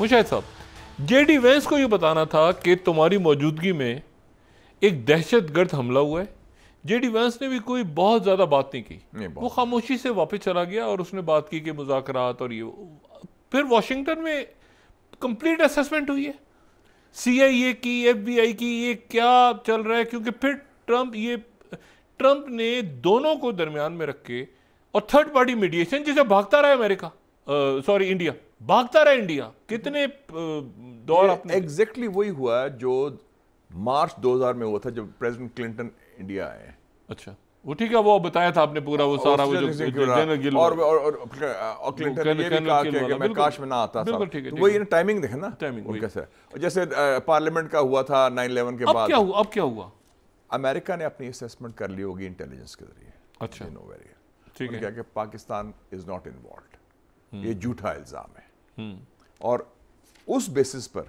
مشاہد صاحب، J D Venice کو یہ بتانا تھا کہ تمہاری موجودگی میں ایک دہشت گرد حملہ ہوا ہے. جے ڈی وینس نے بھی کوئی بہت زیادہ بات نہیں کی، وہ خاموشی سے واپس چلا گیا اور اس نے بات کی کہ مذاکرات اور یہ. پھر واشنگٹن میں کمپلیٹ اسیسمنٹ ہوئی ہے سی آئی اے کی، ایف بی آئی کی، یہ کیا چل رہا ہے. کیونکہ پھر ٹرمپ نے دونوں کو درمیان میں رکھ کے اور تھرڈ پارٹی میڈیشن جسے بھاگتا رہا امریکہ، انڈیا بھاگتا رہا. انڈیا کتنے دور اپنے ایگزیکٹلی وہی ہوا جو مارچ 2000 میں ہوا تھا جب پریزیڈنٹ کلنٹن انڈیا آئے. اچھا وہ ٹھیک ہے، وہ بتایا تھا آپ نے پورا وہ سارا وہ جو جنرل گل اور کلنٹن نے یہ بھی کہا کہ میں کاش میں نہ آتا. وہی ٹائمنگ دیکھیں نا ان کیسے. جیسے پارلیمنٹ کا ہوا تھا 9/11 کے بعد. اب کیا ہوا؟ امریکہ نے اپنی اسیسمنٹ کر لی ہوگی انٹیلیجنس کے ذریعے. اچھا ٹھیک ہے کہ پاکستان از ناٹ انوالوڈ، یہ جھوٹا الزام ہے. اور اس بیسس پر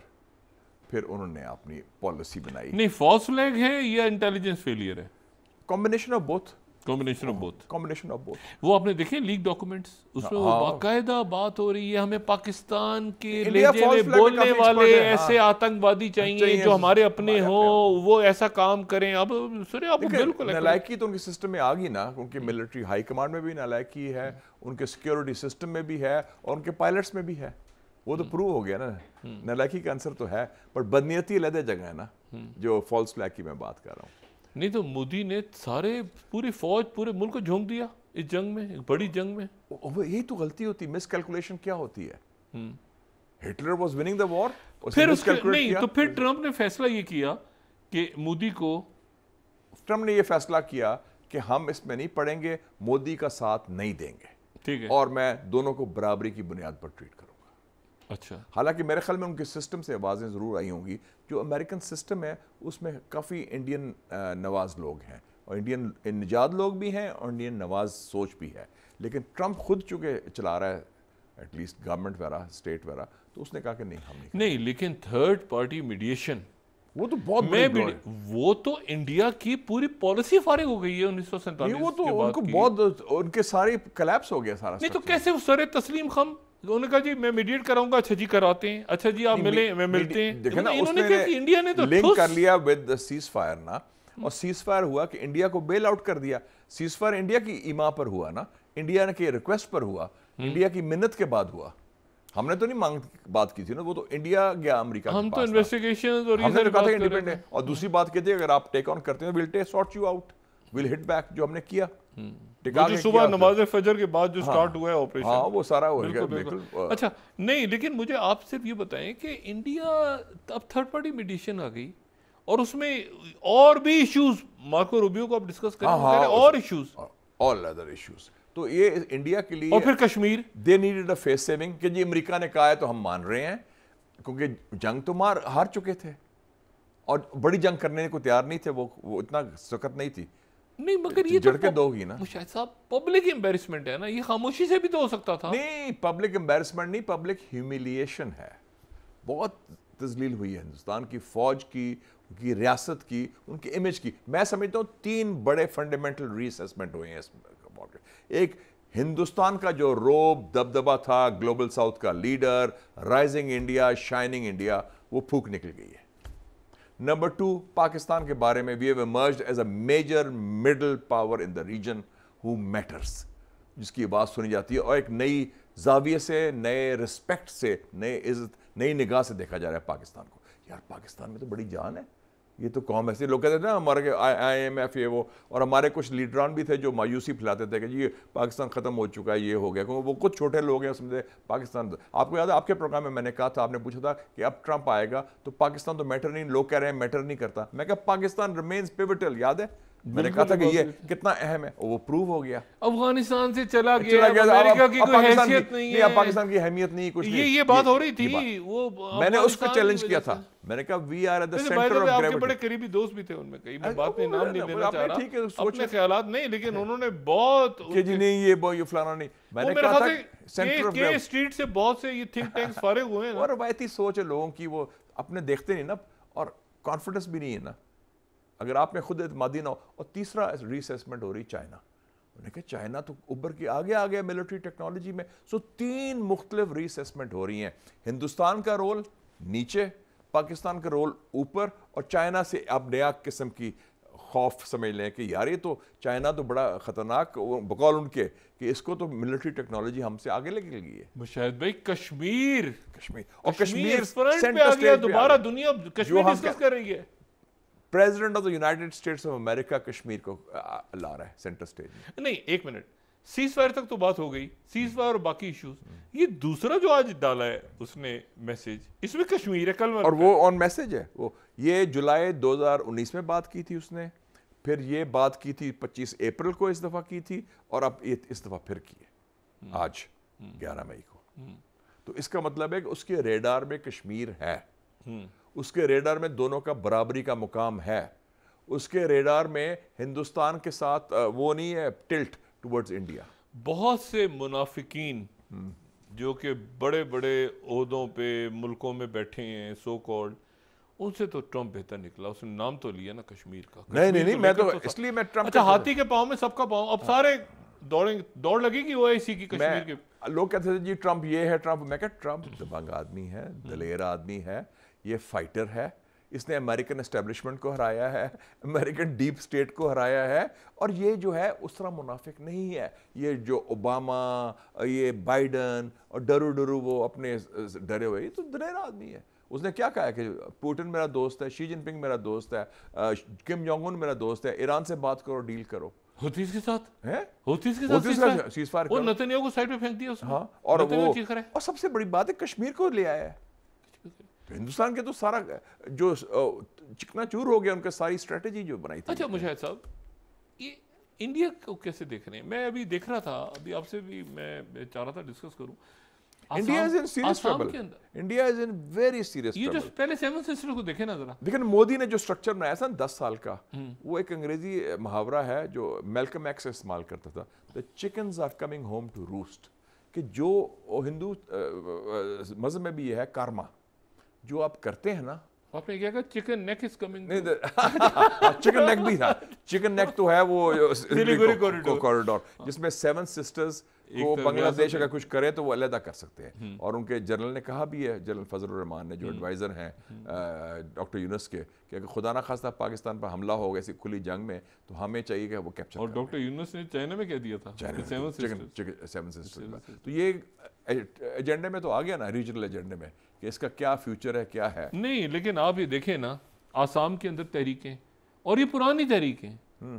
پھر انہوں نے اپنی پالیسی بنائی. نہیں فالس فلیگ ہے یا انٹیلیجنس فیلئر ہے؟ Combination of both. وہ آپ نے دیکھے لیک ڈاکومنٹس، اس میں وہ باقاعدہ بات ہو رہی ہے ہمیں پاکستان کے لہجے میں بولنے والے ایسے آتنکوادی چاہیے جو ہمارے اپنے ہوں، وہ ایسا کام کریں. اب سورے آپ بالکل نالائکی تو ان کے سسٹم میں آ گئی نا، ان کی ملٹری ہائی کمانڈ میں بھی نالائکی ہے، ان کے سیکیورٹی سسٹم میں بھی ہے اور ان کے پائلٹس میں بھی ہے. وہ تو پروو ہو گیا نا. نالائکی کا عنصر تو ہے، پر بدنیتی علیحدہ جگہ ہے نا جو فالس فلیگ کی میں بات کر رہا ہوں. نہیں تو مودی نے پوری فوج پورے ملک کو جھونک دیا اس جنگ میں، ایک بڑی جنگ میں. یہی تو غلطی ہوتی، مس کیلکولیشن کیا ہوتی ہے. ہٹلر واز وننگ دا وار. پھر ٹرمپ نے فیصلہ یہ کیا کہ مودی کو، ٹرمپ نے یہ فیصلہ کیا کہ ہم اس میں نہیں پڑیں گے، مودی کا ساتھ نہیں دیں گے، ٹھیک ہے، اور میں دونوں کو برابری کی بنیاد پر ٹریٹ کروں گا. اچھا. حالانکہ میرے خیال میں ان کے سسٹم سے آوازیں ضرور آئی ہوں گی. جو امریکن سسٹم ہے اس میں کافی انڈین نواز لوگ ہیں، اور انڈین نژاد لوگ بھی ہیں اور انڈین نواز سوچ بھی ہے. لیکن ٹرمپ خود چونکہ چلا رہا ہے ایٹ لیسٹ گورنمنٹ وغیرہ اسٹیٹ وغیرہ، تو اس نے کہا کہ نہیں ہم نہیں. لیکن تھرڈ پارٹی میڈیشن وہ تو بہت وہ تو انڈیا کی پوری پالیسی فارغ ہو گئی ہے 1947. وہ تو ان کو بہت ان کے سارے کلیپس ہو گیا سارا. نہیں تو کیسے وہ سر تسلیم خم، انہوں نے کہا جی میں میڈیٹ کراؤں گا. اچھا جی کراتے ہیں، اچھا جی آپ ملیں، میں ملتے ہیں. دیکھیں نا اس نے انڈیا نے تو لنک کر لیا ود سیز فائر نا، اور سیز فائر ہوا کہ انڈیا کو بیل آؤٹ کر دیا. سیز فائر انڈیا کی ایما پر ہوا نا، انڈیا کے ریکویسٹ پر ہوا، انڈیا کی منت کے بعد ہوا. ہم نے تو نہیں بات کی تھی نا، وہ تو انڈیا گیا امریکہ کے پاس. ہم تو انویسٹیگیشنز اور ہم نے کہا تھا انڈیپینڈنٹ. اور دوسری بات کہتے ہیں اگر آپ ٹیک آن کرتے ہیں we'll take sort you out, we'll hit back, جو ہم نے کیا جو صبح نماز فجر کے بعد جو سٹارٹ ہوا ہے آپریشن. ہاں وہ سارا ہو گیا بالکل. اچھا نہیں، لیکن مجھے آپ صرف یہ بتائیں کہ انڈیا اب تھرڈ پارٹی میڈیشن آ گئی اور اس میں اور بھی ایشوز، مارکو روبیو کو آپ ڈسکس کریں اور ایشوز، آل ادر ایشوز. تو یہ انڈیا کے لیے، اور پھر کشمیر دے نیڈڈ اے فیس سیونگ کہ جی امریکہ نے کہا ہے تو ہم مان رہے ہیں، کیونکہ جنگ تو ہار چکے تھے اور بڑی جنگ کرنے کو تیار نہیں تھے. وہ اتنا سخت نہیں تھی. نہیں مگر یہ جڑ کے دو گی نا شاہد صاحب، پبلک امبیرسمنٹ ہے نا، یہ خاموشی سے بھی تو ہو سکتا تھا. نہیں پبلک امبیرسمنٹ نہیں، پبلک ہیومیلیشن ہے. بہت تذلیل ہوئی ہے ہندوستان کی فوج کی، ان کی ریاست کی، ان کی امیج کی. میں سمجھتا ہوں 3 بڑے فنڈامنٹل ری اسیسمنٹ ہوئے ہیں اس میں. ایک ہندوستان کا جو روب دبدبا تھا، گلوبل ساؤتھ کا leader, rising India, shining India, وہ پھونک نکل گئی ہے. نمبر 2، پاکستان کے بارے میں we have emerged as a major middle power in the region who matters, جس کی آواز سنی جاتی ہے اور ایک نئی زاویے سے، نئے رسپیکٹ سے، نئے عزت، نئی نگاہ سے دیکھا جا رہا ہے پاکستان کو. یار پاکستان میں تو بڑی جان ہے، یہ تو قوم ایسے لوگ کہتے تھے نا ہمارے آئی ایم ایف یہ وہ، اور ہمارے کچھ لیڈران بھی تھے جو مایوسی پھیلاتے تھے کہ جی پاکستان ختم ہو چکا ہے، یہ ہو گیا. کیونکہ وہ کچھ چھوٹے لوگ ہیں سمجھے پاکستان. آپ کو یاد ہے آپ کے پروگرام میں میں نے کہا تھا، آپ نے پوچھا تھا کہ اب ٹرمپ آئے گا تو پاکستان تو میٹر نہیں، لوگ کہہ رہے ہیں میٹر نہیں کرتا. میں کہا پاکستان ریمینز پیوٹل، یاد ہے میں نے کہا تھا کہ یہ کتنا اہم ہے، وہ پروو ہو گیا. افغانستان سے چلا گیا، امریکہ کی کوئی حیثیت نہیں ہے، پاکستان کی اہمیت نہیں، کچھ نہیں. یہ بات ہو رہی تھی. وہ میں نے اس کو چیلنج کیا تھا، میں نے کہا we are at the centre of gravity. آپ کے بڑے قریبی دوست بھی تھے ان میں، کئی میں بات نہیں، نام نہیں لینا چاہ رہا، اپنے خیالات نہیں، لیکن انہوں نے بہت کہ جی نہیں یہ فلانا نہیں. میں نے کہا تھا سینٹر آف گریوٹی اسٹریٹ سے بہت سے یہ تھنک ٹینکس فارغ ہوئے ہیں. اور روایتی سوچ ہے لوگوں کی، وہ اپنے دیکھتے نہیں نا، اور کانفیڈنس بھی نہیں ہے نا اگر آپ میں خود اعتمادی نہ ہو. اور تیسرا ری اسیسمنٹ ہو رہی چائنا. انہوں نے کہا چائنا تو ابھر کے آگے آ گیا ملٹری ٹیکنالوجی میں. سو 3 مختلف ری اسیسمنٹ ہو رہی ہیں. ہندوستان کا رول نیچے, پاکستان کا رول اوپر, اور چائنا سے اب نیا قسم کی خوف سمجھ لیں کہ یار یہ تو چائنا تو بڑا خطرناک بقول ان کے کہ اس کو تو ملٹری ٹیکنالوجی ہم سے آگے لے گئی ہے. مشاہد بھائی کشمیر اور کشمیر فرنٹ پہ آ گیا, دوبارہ دنیا کشمیر ڈسکس کر رہی ہے. President of the United States of America Kashmir کو لا رہا ہے سینٹر اسٹیج میں. نہیں ایک منٹ, سیز فائر تک تو بات ہو گئی, سیز فائر اور باقی ایشوز. یہ دوسرا جو آج ڈالا ہے اس نے میسج, اس میں کشمیر ہے کل, اور وہ آن میسج ہے. وہ یہ جولائی 2019 میں بات کی تھی اس نے, پھر یہ بات کی تھی 25 اپریل کو اس دفعہ کی تھی, اور اب اس دفعہ پھر کی ہے آج 11 مئی کو. تو اس کا مطلب ہے کہ اس کے ریڈار میں کشمیر ہے, اس کے ریڈار میں دونوں کا برابری کا مقام ہے, اس کے ریڈار میں ہندوستان کے ساتھ وہ نہیں ہے ٹلٹ ٹورڈز انڈیا. بہت سے منافقین جو کہ بڑے بڑے عہدوں پہ ملکوں میں بیٹھے ہیں سو کالڈ, ان سے تو ٹرمپ بہتر نکلا. اس نے نام تو لیا نا کشمیر کا. نہیں میں تو اس لیے میں ٹرمپ, اچھا ہاتھی کے پاؤں میں سب کا پاؤں, اب سارے دوڑ لگے گی او آئی سی کی کشمیر کے. لوگ کہتے تھے جی ٹرمپ یہ ہے ٹرمپ, میں کہا ٹرمپ دبنگ آدمی ہے, دلیر آدمی ہے, یہ فائٹر ہے, اس نے امریکن اسٹیبلشمنٹ کو ہرایا ہے, امریکن ڈیپ اسٹیٹ کو ہرایا ہے, اور یہ جو ہے اس طرح منافق نہیں ہے. یہ جو اوباما, یہ بائیڈن اور ڈرو وہ اپنے ڈرے ہوئے, یہ تو دلیر آدمی ہے. اس نے کیا کہا کہ پوٹن میرا دوست ہے, شی جن پنگ میرا دوست ہے, کم جونگ ان میرا دوست ہے, ایران سے بات کرو, ڈیل کرو. ہوتیز کے ساتھ ہیں, ہوتیز کے ساتھ سیز فائر وہ نتنیاہو کو سائڈ پہ پھینک دیا اس نے. ہاں, اور سب سے بڑی بات ہے کشمیر کو لے آیا ہے. ہندوستان کے تو سارا جو چکنا چور ہو گیا ان کا ساری اسٹریٹجی جو بنائی تھی. اچھا مشاہد صاحب, یہ انڈیا کو کیسے دیکھ رہے ہیں؟ میں ابھی دیکھ رہا تھا, ابھی آپ سے بھی میں چاہ رہا تھا ڈسکس کروں. India is in serious trouble. India is in very serious trouble. یہ جو پہلے 7 سسٹر کو دیکھیں نا ذرا. لیکن مودی نے جو اسٹرکچر بنایا تھا 10 سال کا, وہ ایک انگریزی محاورہ ہے جو میلکم ایکس استعمال کرتا تھا, the chickens are coming home to roost. کہ جو ہندو مذہب میں بھی یہ ہے کارما, جو آپ کرتے ہیں نا. آپ نے کیا کہا chicken neck is coming? Chicken neck بھی تھا, چکن نیک تو ہے وہ کوریڈور جس میں 7 سسٹرز کو بنگلہ دیش اگر کچھ کرے تو وہ علیحدہ کر سکتے ہیں. اور ان کے جنرل نے کہا بھی ہے, جنرل فضل الرحمان نے جو ایڈوائزر ہیں ڈاکٹر یونس کے, کہ اگر خدا نہ خواستہ پاکستان پر حملہ ہوگا ایسی کھلی جنگ میں تو ہمیں چاہیے کہ وہ کیپچر. اور ڈاکٹر یونس نے چائنا میں کہہ دیا تھا 7 سسٹرز. تو یہ ایجنڈے میں تو آ گیا نا, ریجنل ایجنڈے میں, کہ اس کا کیا فیوچر ہے کیا ہے. نہیں لیکن آپ یہ دیکھیں نا, آسام کے اندر تحریکیں, اور یہ پرانی تحریکیں,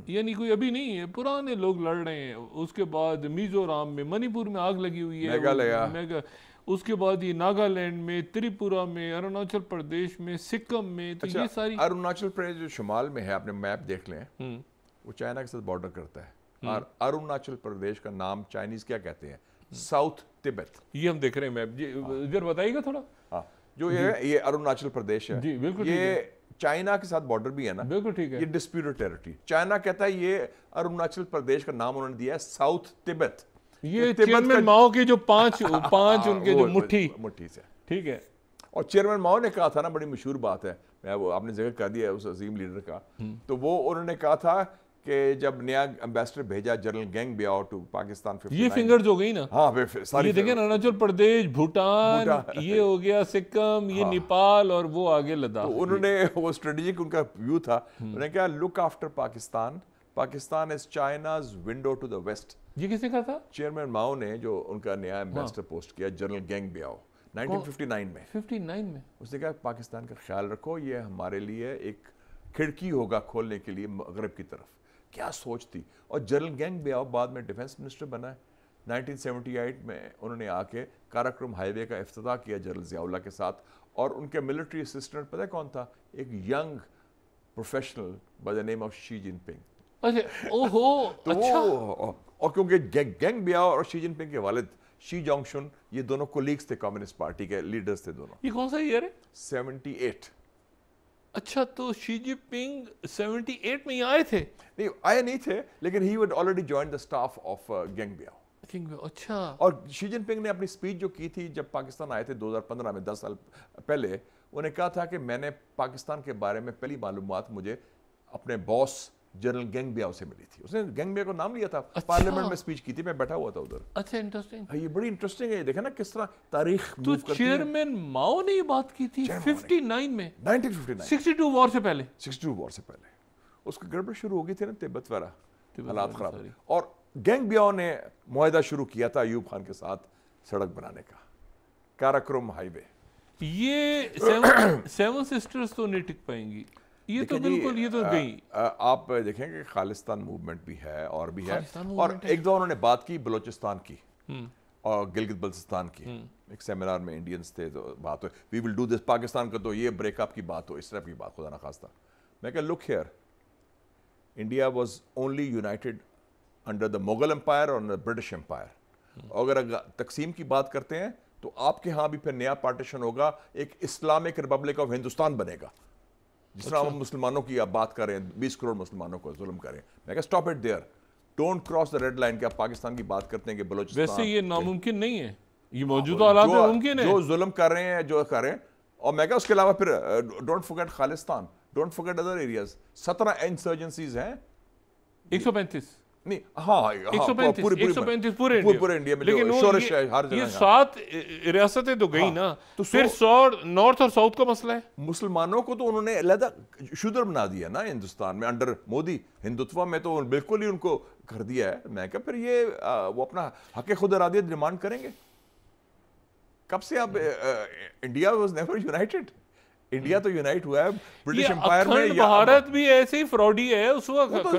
یعنی کوئی ابھی نہیں ہے, پرانے لوگ لڑ رہے ہیں. اس کے بعد میزورام میں, منی پور میں آگ لگی ہوئی ہے, اس کے بعد یہ ناگالینڈ میں, تریپورہ میں, اروناچل پردیش میں, سکم میں. تو یہ ساری اروناچل پردیش جو شمال میں ہے, آپ نے میپ دیکھ لیں, وہ چائنا کے ساتھ بارڈر کرتا ہے. اور اروناچل پردیش کا نام چائنیز کیا کہتے ہیں؟ ساؤتھ تبت. یہ ہم دیکھ رہے ہیں میپ, ادھر بتائیے گا تھوڑا. جو یہ اروناچل پردیش ہے, جی بالکل, یہ چائنا کے ساتھ بارڈر بھی ہے نا, بالکل ٹھیک ہے, یہ ڈسپیوٹڈ ٹیریٹری. چائنا کہتا ہے یہ اروناچل پردیش کا نام انہوں نے دیا ہے ساؤتھ تبت. یہ چیئرمین ماؤ کے جو پانچ ان کے جو مٹھی سے, ٹھیک ہے. اور چیئرمین ماؤ نے کہا تھا نا, بڑی مشہور بات ہے, میں وہ آپ نے ذکر کر دیا ہے اس عظیم لیڈر کا, تو وہ انہوں نے کہا تھا کہ جب نیا امبیسڈر بھیجا جنرل گینگ بیاؤ ٹو پاکستان, یہ فنگرز ہو گئی نا. ہاں یہ دیکھیں اروناچل پردیش, بھوٹان, یہ ہو گیا سکم, یہ نیپال, اور وہ آگے لداخ. تو انہوں نے وہ اسٹریٹجک ان کا ویو تھا, انہوں نے کہا look after Pakistan, Pakistan is China's window to the west. یہ کس نے کہا تھا؟ چیئرمین ماؤ نے, جو ان کا نیا امبیسڈر پوسٹ کیا جنرل گینگ بیاؤ 1959 میں. 59 میں اس نے کہا پاکستان کا خیال رکھو, یہ ہمارے لیے ایک کھڑکی ہوگا کھولنے کے لیے مغرب کی طرف. کیا سوچ تھی. اور جنرل گینگ بیاؤ بعد میں ڈیفنس منسٹر بنا ہے. 1978 میں انہوں نے آ کے کاراکرم ہائی وے کا افتتاح کیا جنرل ضیاء اللہ کے ساتھ, اور ان کے ملٹری اسسٹنٹ پتہ کون تھا؟ ایک young professional by the name of Xi Jinping. اچھا اوہو, اچھا. اور کیونکہ گینگ بیاؤ اور شی جن پنگ کے والد شی جونگ شن, یہ دونوں کولیگز تھے, کمیونسٹ پارٹی کے لیڈرز تھے دونوں. یہ کون سا ایئر ہے؟ 78. اچھا, تو شی جن پنگ 78 میں یہ آئے تھے؟ نہیں آئے نہیں تھے, لیکن he would already join the staff of Geng Biao. اچھا. اور شی جن پنگ نے اپنی اسپیچ جو کی تھی جب پاکستان آئے تھے 2015 میں, 10 سال پہلے, انہوں نے کہا تھا کہ میں نے پاکستان کے بارے میں پہلی معلومات مجھے اپنے باس جنرل گینگ بیاؤ سے ملی تھی. اس نے گینگ بیاؤ کو نام لیا تھا, پارلیمنٹ میں سپیچ کی تھی, میں بیٹھا ہوا تھا ادھر. اچھا, انٹرسٹنگ. یہ بڑی انٹرسٹنگ ہے, دیکھیں نا کس طرح تاریخ تو موو کرتی ہے. چیئرمین ماؤ نے یہ بات کی تھی 59 میں, 1959, 62 وار سے پہلے. 62 وار سے پہلے اس کی گڑبڑ شروع ہو گئی تھی نا, تبت وغیرہ حالات خراب. اور گینگ بیاؤ نے معاہدہ شروع کیا تھا ایوب خان کے ساتھ سڑک بنانے کا, کاراکرم ہائی وے. یہ سیون سسٹرز تو نہیں ٹک پائیں گی, یہ تو بالکل, یہ تو گئی. آپ دیکھیں کہ خالستان موومنٹ بھی ہے اور بھی ہے, اور ایک دو انہوں نے بات کی بلوچستان کی اور گلگت بلتستان کی. ایک سیمینار میں انڈینز تھے تو بات ہوئی, وی ول ڈو دس, پاکستان کا تو یہ بریک اپ کی بات ہو, اس طرح کی بات خدا نخواستہ. میں کہا look here, India was only united under the Mughal empire اور برٹش امپائر. اگر تقسیم کی بات کرتے ہیں تو آپ کے ہاں بھی پھر نیا پارٹیشن ہوگا, ایک اسلامک ریپبلک آف ہندوستان بنے گا. جس طرح ہم مسلمانوں کی آپ بات کر رہے ہیں, 20 کروڑ مسلمانوں کو ظلم کریں, میں کہا stop it there, don't cross the red line. کہ آپ پاکستان کی بات کرتے ہیں کہ بلوچستان, ویسے یہ ناممکن نہیں ہے, یہ موجودہ حالات میں ممکن ہے. جو ظلم کر رہے ہیں جو کریں. اور میں کہا اس کے علاوہ پھر don't forget Khalistan, don't forget other areas. 17 انسرجنسیز ہیں, 135 نہیں, ہاں 135 پورے انڈیا میں, لیکن شورش ہے ہر جگہ. یہ 7 ریاستیں تو گئی نا, تو پھر نارتھ اور ساؤتھ کا مسئلہ ہے. مسلمانوں کو تو انہوں نے علیحدہ شودر بنا دیا نا ہندوستان میں, انڈر مودی. ہندوتوا میں تو بالکل ہی ان کو کر دیا ہے. میں کہا پھر یہ وہ اپنا حق خود ارادیت ڈیمانڈ کریں گے. کب سے اب India was never United. India تو یونائٹ ہوا ہے برٹش امپائر میں. بھارت بھی ایسے ہی فراڈی ہے اس وقت,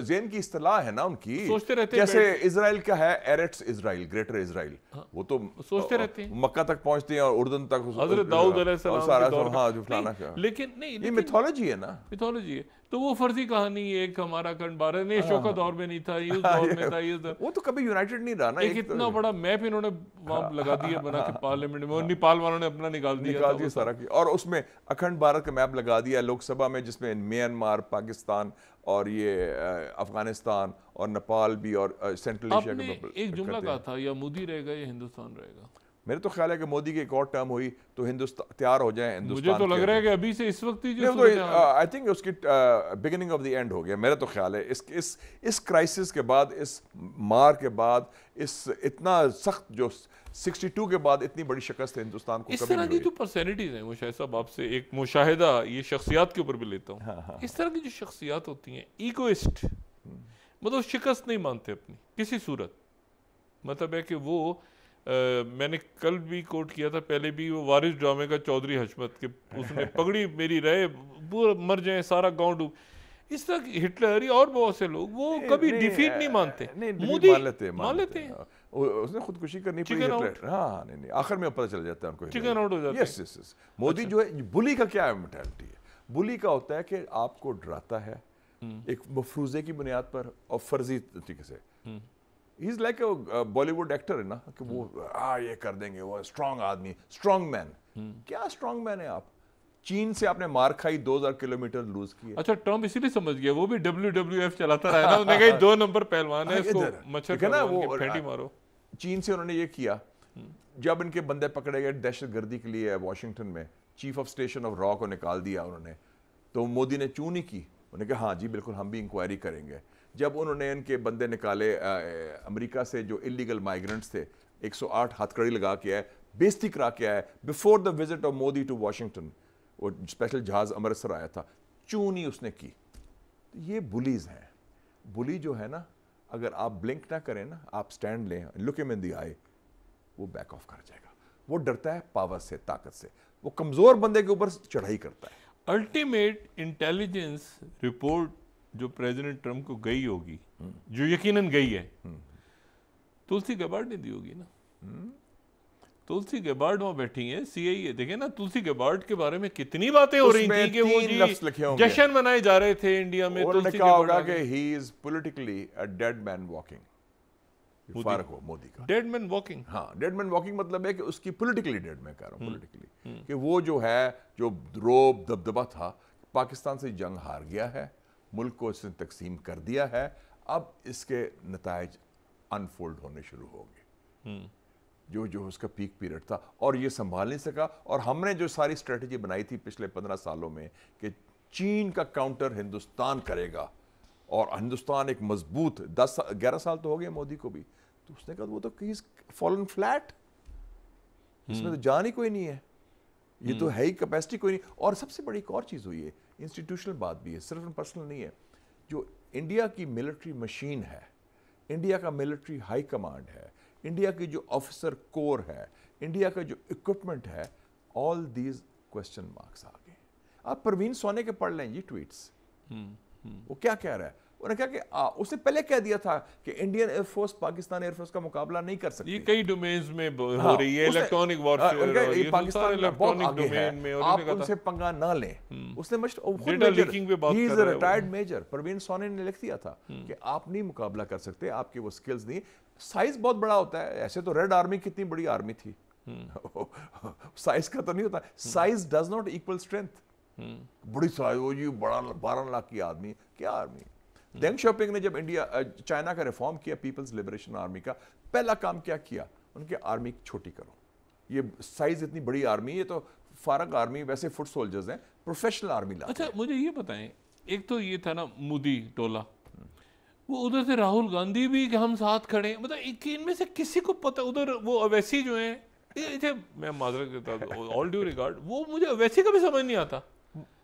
زین کی اصطلاح ہے نا ان کی. سوچتے رہتے ہیں جیسے اسرائیل کا ہے ایرٹس اسرائیل, گریٹر اسرائیل, وہ تو سوچتے رہتے ہیں مکہ تک پہنچتے ہیں اور اردن تک, حضرت داؤد علیہ السلام. ہاں جو فلانا کا, لیکن نہیں, یہ میتھولوجی ہے نا, میتھولوجی ہے. تو وہ فرضی کہانی ایک ہمارا اکھنڈ بھارت نہیں, شوکت دور میں نہیں تھا, یہ اس دور میں تھا, وہ تو کبھی یونائٹڈ نہیں رہا نا. ایک اتنا بڑا میپ انہوں نے وہاں لگا دیا بنا کے پارلیمنٹ میں, اور نیپال والوں نے اپنا نکال دیا سارا کی, اور اس میں اکھنڈ بھارت کا میپ لگا دیا لوک سبھا میں, جس میں میانمار, پاکستان اور یہ افغانستان اور نیپال بھی اور سینٹرل ایشیا کا. آپ نے ایک جملہ کہا تھا, یا مودی رہے گا یا ہندوستان رہے گا. میرے تو خیال ہے کہ مودی کی ایک اور ٹرم ہوئی تو ہندوستان تیار ہو جائیں. مجھے تو لگ رہا ہے کہ ابھی سے اس وقت ہی آئی تھنک اس کی بگننگ آف دی اینڈ ہو گیا. میرا تو خیال ہے اس کرائسس کے بعد, اس مار کے بعد, اس اتنا سخت جو 62 کے بعد اتنی بڑی شکست ہے ہندوستان کو. اس طرح کی جو پرسنالٹیز ہیں, مشاہد صاحب آپ سے ایک مشاہدہ یہ شخصیات کے اوپر بھی لیتا ہوں, اس طرح کی جو شخصیات ہوتی ہیں ایگوئسٹ, مطلب شکست نہیں مانتے اپنی کسی صورت. مطلب ہے کہ وہ, میں نے کل بھی کوٹ کیا تھا, پہلے بھی, وہ وارث ڈرامے کا چودھری حشمت, کہ اس نے پگڑی میری رہے پورا مر جائیں سارا گاؤں ڈوب. اس طرح ہٹلر اور بہت سے لوگ وہ کبھی ڈیفیٹ نہیں مانتے. مودی مان لیتے ہیں, اس نے خودکشی کرنی پڑی ہٹلر. ہاں نہیں, آخر میں پتہ چل جاتا ہے ان کو چکن آؤٹ ہو جاتا ہے. مودی جو ہے, بلی کا کیا مینٹالٹی ہے؟ بلی کا ہوتا ہے کہ آپ کو ڈراتا ہے ایک مفروضے کی بنیاد پر اور فرضی طریقے سے. He is like a Bollywood actor ہے نا, کہ وہ یہ کر دیں گے, وہ اسٹرانگ آدمی, اسٹرانگ مین. کیا اسٹرانگ مین ہے آپ؟ چین سے آپ نے مار کھائی, 2000 کلومیٹر لوز کیے. اچھا, ٹرمپ اسی لیے سمجھ گیا, وہ بھی WWF چلاتا رہا نا, انہوں نے کہا 2 نمبر پہلوان ہے, اس کو مچھر پھینٹی مارو. چین سے انہوں نے یہ کیا, جب ان کے بندے پکڑے گئے دہشت گردی کے لیے واشنگٹن میں, chief of station of raw کو نکال دیا انہوں نے, تو مودی نے چوں نہیں کی. انہوں نے کہا ہاں جی بالکل ہم بھی انکوائری کریں گے. جب انہوں نے ان کے بندے نکالے امریکہ سے جو انلیگل مائیگرنٹس تھے, 108 ہتھ کڑی لگا کے آئے, بےزتی کرا کے آئے before the visit of Modi to Washington. وہ اسپیشل جہاز امرتسر آیا تھا, چوں نہیں اس نے کی. یہ بلیز ہیں. بلی جو ہے نا, اگر آپ بلنک نہ کریں نا, آپ سٹینڈ لیں, لک ہم ان دی آئی, وہ بیک آف کر جائے گا. وہ ڈرتا ہے پاور سے, طاقت سے, وہ کمزور بندے کے اوپر چڑھائی کرتا ہے. الٹیمیٹ انٹیلیجنس رپورٹ جو پریزیڈنٹ ٹرمپ کو گئی ہوگی, جو یقیناً گئی ہے, تلسی گیبارڈ نے دی ہوگی نا. تلسی گیبارڈ وہاں بیٹھی ہیں, CIA, دیکھیں نا تلسی گیبارڈ کے بارے میں کتنی باتیں ہو رہی تھیں کہ وہ جی جشن منائے جا رہے تھے انڈیا میں. انہوں نے کہا ہوگا کہ he is politically a dead man walking. فرق ہو مودی کا. ڈیڈ مین واکنگ, ہاں ڈیڈ مین واکنگ مطلب ہے کہ اس کی پولیٹیکلی ڈیڈ, میں کہہ رہا ہوں پولیٹیکلی, کہ وہ جو ہے جو روب دبدبہ تھا, پاکستان سے جنگ ہار گیا ہے, ملک کو اس نے تقسیم کر دیا ہے, اب اس کے نتائج انفولڈ ہونے شروع ہو گئے. جو اس کا پیک پیریڈ تھا, اور یہ سنبھال نہیں سکا. اور ہم نے جو ساری اسٹریٹجی بنائی تھی پچھلے 15 سالوں میں کہ چین کا کاؤنٹر ہندوستان کرے گا, اور ہندوستان ایک مضبوط 10-11 سال تو ہو گئے مودی کو بھی, تو اس نے کہا وہ تو فالن فلیٹ, اس میں تو جان ہی کوئی نہیں ہے, یہ تو ہے ہی کیپیسٹی کوئی نہیں. اور سب سے بڑی ایک اور چیز ہوئی ہے, انسٹیٹیوشنل بات بھی ہے, صرف پرسنل نہیں ہے. جو انڈیا کی ملٹری مشین ہے, انڈیا کا ملٹری ہائی کمانڈ ہے, انڈیا کی جو آفیسر کور ہے, انڈیا کا جو اکوپمنٹ ہے, آل دیز کوسچن مارکس آ گئے. آپ پروین سونے کے پڑھ لیں جی ٹویٹس, وہ کیا کہہ رہا ہے. انہوں نے کہا کہ اس نے پہلے کہہ دیا تھا کہ Indian air force Pakistan air force کا مقابلہ نہیں کر سکتی. یہ کئی ڈومینز میں ہو رہی ہے, الیکٹرانک وارفیئر, پاکستان بہت آگے ہے, آپ ان سے پنگا نہ لیں. اس نے ہی از اے ریٹائرڈ میجر, پروین سونے نے لکھ دیا تھا کہ آپ نہیں مقابلہ کر سکتے, آپ کے وہ سکلز نہیں. سائز بہت بڑا ہوتا ہے, ایسے تو ریڈ آرمی کتنی بڑی آرمی تھی, سائز کا تو نہیں ہوتا. Size does not equal strength. بڑی سائز, وہ جی بڑا 12 لاکھ کی آدمی, کیا آرمی. دینگ شاپنگ نے جب چائنا کا ریفارم کیا, پیپلز لبریشن آرمی کا, پہلا کام کیا کیا, ان کے آرمی چھوٹی کرو. یہ سائز اتنی بڑی آرمی, یہ تو فارغ آرمی, ویسے فٹ سولجرز ہیں, پروفیشنل آرمی لا. اچھا مجھے یہ بتائیں, ایک تو یہ تھا نا مودی ٹولہ, وہ ادھر سے راہل گاندھی بھی کہ ہم ساتھ کھڑے, مطلب ان میں سے کسی کو پتہ, ادھر وہ اویسی جو ہیں, میں معذرت کرتا ہوں آل ڈیو ریگارڈ, وہ مجھے اویسی کا بھی سمجھ نہیں آتا.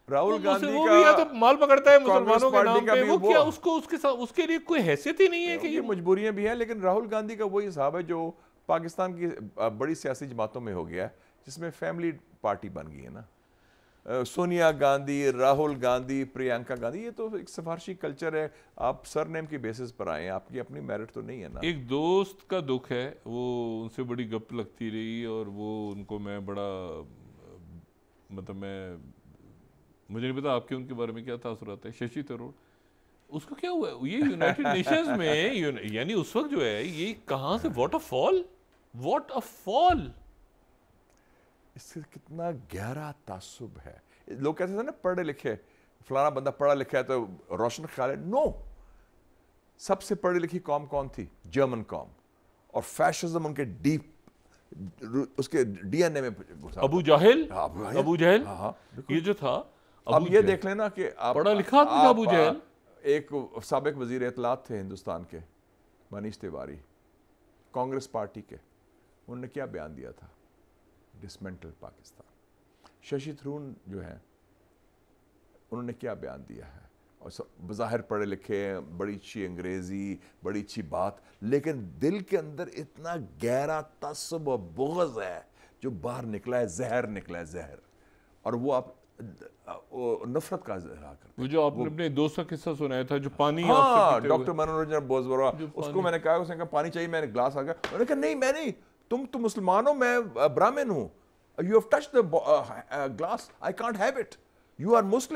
راہل گاندھی وہ بھی یا تو مال پکڑتا ہے مسلمانوں کے نام پہ, وہ کیا اس کے لیے کوئی حیثیت ہی نہیں ہے کہ یہ مجبوریاں بھی ہیں. لیکن راہل گاندھی کا وہی حساب ہے جو پاکستان کی بڑی سیاسی جماعتوں میں ہو گیا ہے, جس میں فیملی پارٹی بن گئی ہے نا. سونیا گاندھی, راہل گاندھی, پرینکا گاندھی, یہ تو ایک سفارشی کلچر ہے. آپ سر نیم کی بیسس پر آئے, آپ کی اپنی میرٹ تو نہیں ہے نا. ایک دوست کا دکھ ہے, وہ ان سے بڑی گپ لگتی رہی, اور وہ ان کو میں بڑا مطلب مجھے نہیں پتا آپ کے ان کے بارے میں کیا تاثرات ہے. ششی تھرور, اس کو کیا ہوا, یہ یونائٹڈ نیشنز میں یعنی اس وقت جو ہے یہ کہاں سے, واٹ اے فال. اس سے کتنا گہرا تعصب ہے. لوگ کہتے تھے نا پڑھے لکھے, فلانا بندہ پڑھا لکھا ہے تو روشن خیال ہے. نو, سب سے پڑھی لکھی قوم کون تھی؟ جرمن قوم. اور فیشزم ان کے ڈیپ, اس کے ڈی این اے میں گھسا. ابو جہل یہ جو تھا. اب یہ دیکھ لینا کہ پڑھا لکھا تھا ابو جہل. ایک سابق وزیر اطلاعات تھے ہندوستان کے, منیش تیواری, کانگریس پارٹی کے, انہوں نے کیا بیان دیا تھا, ڈسمنٹل پاکستان. ششی تھرور جو ہیں, انہوں نے کیا بیان دیا ہے, اور بظاہر پڑھے لکھے, بڑی اچھی انگریزی, بڑی اچھی بات, لیکن دل کے اندر اتنا گہرا تعصب و بغض ہے جو باہر نکلا ہے, زہر نکلا ہے, زہر. اور وہ آپ نفرت کا اظہار کرتے ہیں. وہ جو آپ نے اپنے دوست کا قصہ سنایا تھا جو پانی, ہاں, ڈاکٹر منورنجن بوزبروا, اس کو میں نے کہا, اس نے کہا پانی چاہیے, میں نے گلاس آ گیا, انہوں نے کہا نہیں میں نہیں, تم مسلمان ہو, میں برہمن ہوں, you have touched the glass, I can't have it, you are Muslim.